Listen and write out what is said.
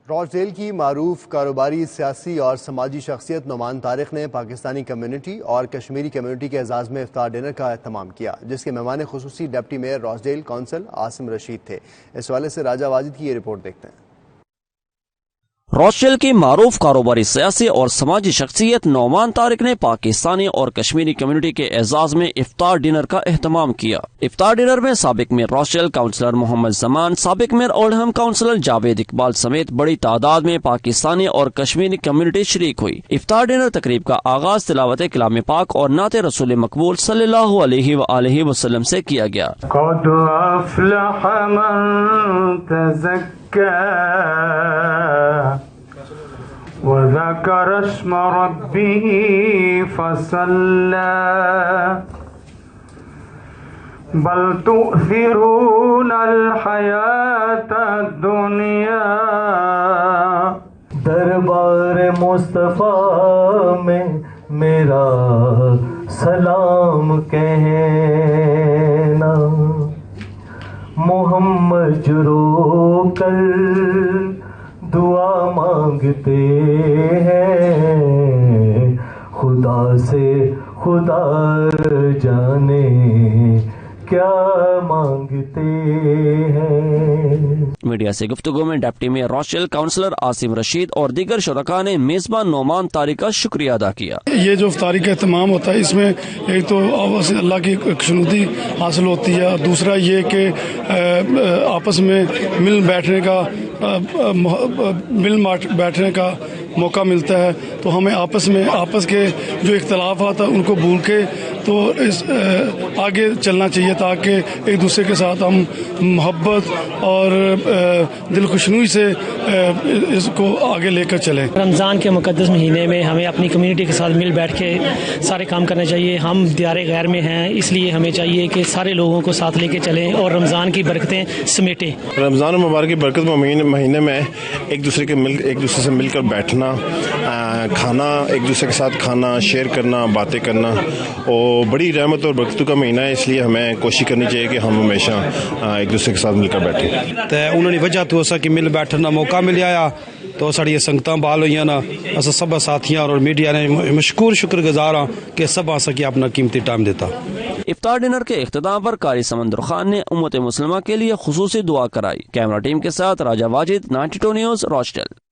راس deal کی معروف کاروباری، سیاسی اور سماجی شخصیت نعمان طارق نے پاکستانی کمیونٹی اور کشمیری کمیونٹی کے اعزاز میں افطار ڈنر کا اہتمام کیا، جس کے مہمان خصوصی ڈپٹی میئر راس ڈیل کونسل عاصم رشید تھے۔ اس حوالے سے راجہ واجد کی یہ رپورٹ دیکھتے ہیں۔ راس ڈیل کی معروف کاروباری، سیاسی اور سماجی شخصیت نعمان طارق نے پاکستانی اور کشمیری کمیونٹی کے اعزاز میں افطار ڈنر کا اہتمام کیا۔ افطار ڈنر میں سابق میئر راس ڈیل کاؤنسلر محمد زمان، سابق میئر اولڈہم کاؤنسلر جاوید اقبال سمیت بڑی تعداد میں پاکستانی اور کشمیری کمیونٹی شریک ہوئی۔ افطار ڈنر تقریب کا آغاز تلاوت کلام پاک اور نعت رسول مقبول صلی اللہ علیہ وآلہ وسلم سے کیا گیا۔ قد افلح من تزکا وذكر اسم ربه فصلى بل تؤثرون الحياة الدنيا دربار مصطفیٰ میں میرا سلام کہنا، محمد جو رو کر دعا مانگتے ہیں، خدا سے خدا جانے کیا مانگتے ہیں۔ میڈیا سے گفتگو میں ڈپٹی میئر راس ڈیل کاؤنسلر عاصم رشید اور دیگر شرکاء نے میزبان نعمان طارق کا شکریہ ادا کیا۔ یہ جو افطاری کا اہتمام ہوتا ہے، اس میں ایک تو اللہ کی خوشنودی حاصل ہوتی ہے، اور دوسرا یہ کہ آپس میں مل بیٹھنے کا موقع ملتا ہے، تو ہمیں آپس کے جو اختلافات ہیں ان کو بھول کے تو آگے چلنا چاہیے، تاکہ ایک دوسرے کے ساتھ ہم محبت اور دل خوشنوئی سے اس کو آگے لے کر چلیں۔ رمضان کے مقدس مہینے میں ہمیں اپنی کمیونٹی کے ساتھ مل بیٹھ کے سارے کام کرنا چاہیے۔ ہم دیار غیر میں ہیں، اس لیے ہمیں چاہیے کہ سارے لوگوں کو ساتھ لے کے چلیں اور رمضان کی برکتیں سمیٹیں۔ رمضان المبارک کی برکت مہینے میں ایک دوسرے سے مل کر بیٹھنا، کھانا، ایک دوسرے کے ساتھ کھانا، شیئر کرنا، باتیں کرنا، اور بڑی رحمت اور برکتوں کا مہینہ ہے، اس لیے ہمیں کوشش کرنی چاہیے کہ ہم ہمیشہ ایک دوسرے کے ساتھ مل کر بیٹھیں۔ تو انہوں نے وجہ تو کہ مل بیٹھنے کا موقع مل آیا، تو ساری سنگتاں بال ہوئی نا، اصل سب ساتھیاں اور میڈیا نے مشکور شکر گزار ہاں کہ سب آ سکے اپنا قیمتی ٹائم دیتا۔ افطار ڈنر کے اختتام پر قاری سمندر خان نے امت مسلمہ کے لیے خصوصی دعا کرائی۔ کیمرہ ٹیم کے ساتھ راجہ واجد، 92 نیوز، راس ڈیل۔